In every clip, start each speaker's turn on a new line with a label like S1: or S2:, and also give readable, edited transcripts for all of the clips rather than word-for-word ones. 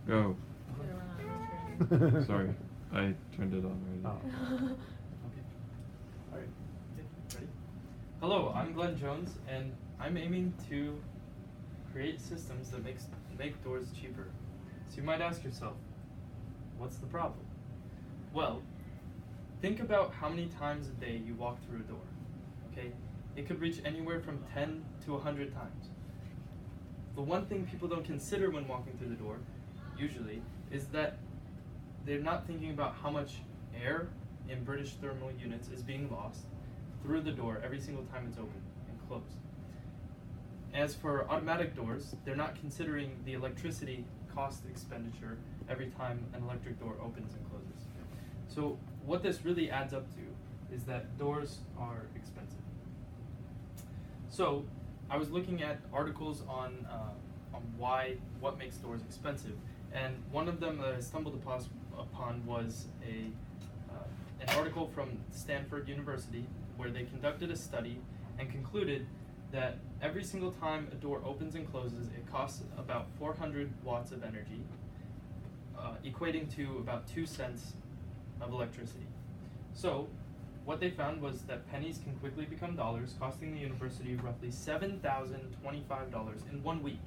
S1: Go. Sorry, I turned it on already.
S2: Okay. Alright. Okay. Ready? Hello, I'm Glenn Jones, and I'm aiming to create systems that make doors cheaper. So you might ask yourself, what's the problem? Well, think about how many times a day you walk through a door. Okay? It could reach anywhere from 10 to 100 times. The one thing people don't consider when walking through the door, usually, is that they're not thinking about how much air in British thermal units is being lost through the door every single time it's open and closed. As for automatic doors, they're not considering the electricity cost expenditure every time an electric door opens and closes. So what this really adds up to is that doors are expensive. So I was looking at articles on what makes doors expensive, and one of them that I stumbled upon was an article from Stanford University where they conducted a study and concluded that every single time a door opens and closes, it costs about 400 watts of energy, equating to about 2 cents of electricity. So what they found was that pennies can quickly become dollars, costing the university roughly $7,025 in 1 week.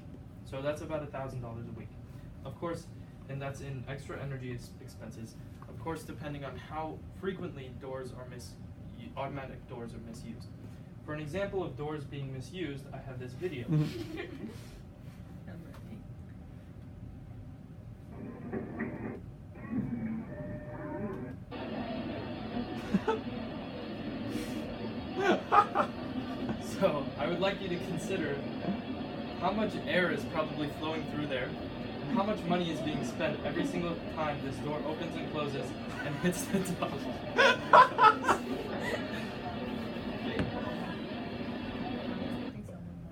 S2: So that's about $1,000 a week. Of course, and that's in extra energy expenses. Of course, depending on how frequently automatic doors are misused. For an example of doors being misused, I have this video. So, I would like you to consider how much air is probably flowing through there, and how much money is being spent every single time this door opens and closes and hits the top.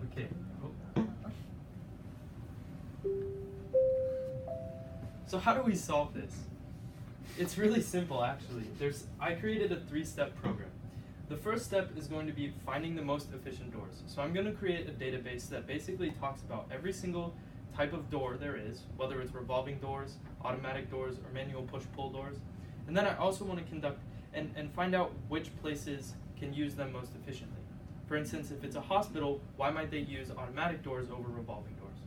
S2: Okay. So how do we solve this? It's really simple, actually. I created a 3-step program. The first step is going to be finding the most efficient doors. So I'm going to create a database that basically talks about every single type of door there is, whether it's revolving doors, automatic doors, or manual push-pull doors. And then I also want to conduct and find out which places can use them most efficiently. For instance, if it's a hospital, why might they use automatic doors over revolving doors?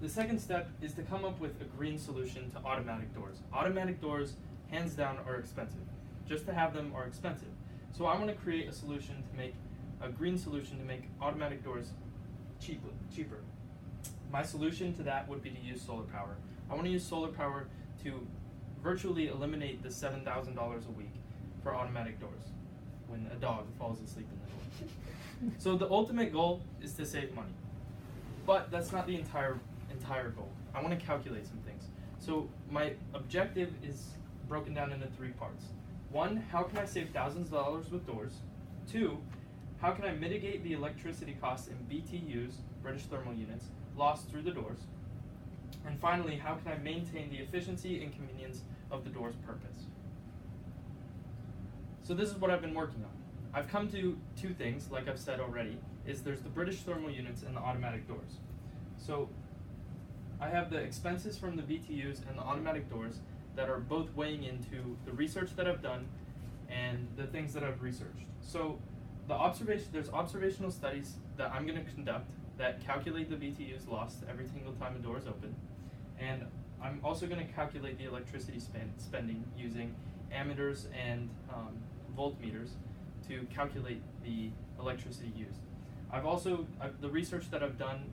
S2: The second step is to come up with a green solution to automatic doors. Automatic doors, hands down, are expensive. Just to have them are expensive. So I want to create a solution to make a green solution to make automatic doors cheaper. My solution to that would be to use solar power. I want to use solar power to virtually eliminate the $7,000 a week for automatic doors when a dog falls asleep in the door. So the ultimate goal is to save money. But that's not the entire goal. I want to calculate some things. So my objective is broken down into 3 parts. 1, how can I save thousands of dollars with doors? 2, how can I mitigate the electricity costs in BTUs, British thermal units, lost through the doors? And finally, how can I maintain the efficiency and convenience of the door's purpose? So this is what I've been working on. I've come to 2 things, like I've said already, is there's the British thermal units and the automatic doors. So I have the expenses from the BTUs and the automatic doors that are both weighing into the research that I've done and the things that I've researched. So there's observational studies that I'm going to conduct that calculate the BTUs lost every single time a door is open. And I'm also going to calculate the electricity spending using ammeters and voltmeters to calculate the electricity used. The research that I've done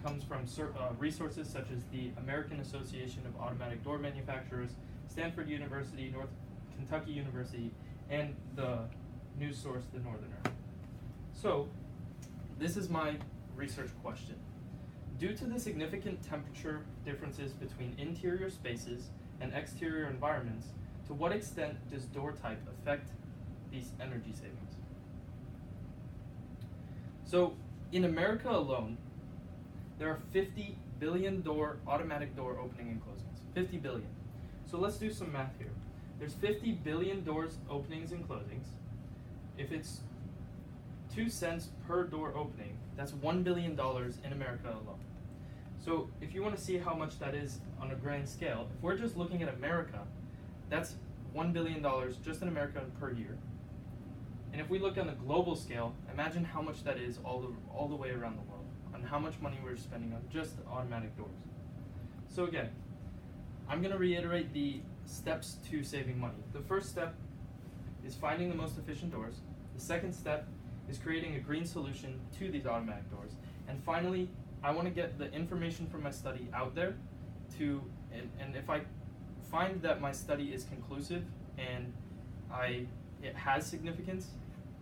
S2: comes from resources such as the American Association of Automatic Door Manufacturers, Stanford University, North Kentucky University, and the news source, The Northerner. So, this is my research question. Due to the significant temperature differences between interior spaces and exterior environments, to what extent does door type affect these energy savings? So, in America alone, there are 50 billion automatic door opening and closings. 50 billion. So let's do some math here. There's 50 billion doors openings and closings. If it's 2 cents per door opening, that's $1 billion in America alone. So if you want to see how much that is on a grand scale, if we're just looking at America, that's $1 billion just in America per year. And if we look on the global scale, imagine how much that is all the way around the world, on how much money we're spending on just automatic doors. So again, I'm going to reiterate the steps to saving money. The first step is finding the most efficient doors. The second step is creating a green solution to these automatic doors. And finally, I want to get the information from my study out there and if I find that my study is conclusive and it has significance,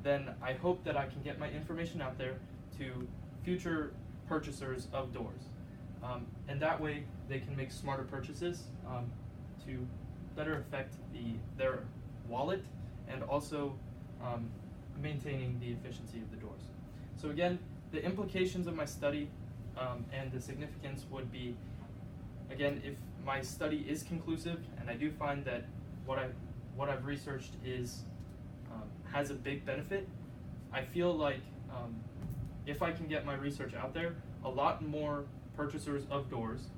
S2: then I hope that I can get my information out there to future purchasers of doors. And that way they can make smarter purchases to better affect their wallet and also maintaining the efficiency of the doors. So again, the implications of my study and the significance would be, again, if my study is conclusive and I do find that what I've researched has a big benefit, I feel like if I can get my research out there, a lot more purchasers of doors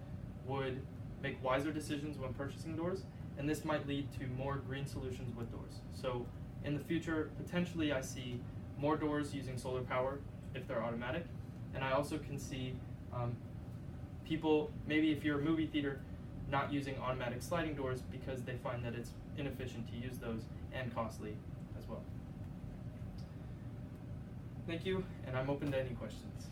S2: would make wiser decisions when purchasing doors, and this might lead to more green solutions with doors. So in the future, potentially I see more doors using solar power if they're automatic, and I also can see people, maybe if you're a movie theater, not using automatic sliding doors because they find that it's inefficient to use those and costly as well. Thank you, and I'm open to any questions.